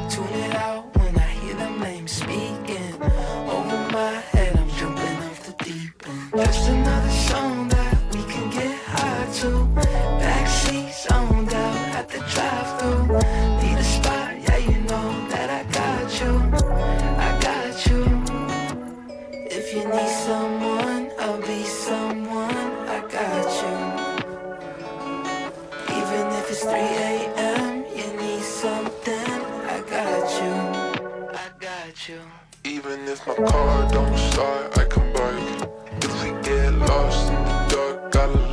Tune it out when I hear them names speaking. Over my head, I'm jumping off the deep end. Just another song that we can get high to. Backseat zoned out at the drive-thru. Need a spot, yeah, you know that I got you. I got you. If you need someone, I'll be someone. I got you. Even if it's 3 a.m., you need something. I got you. I got you. Even if my car don't start, I can bike. If we get lost in the dark, gotta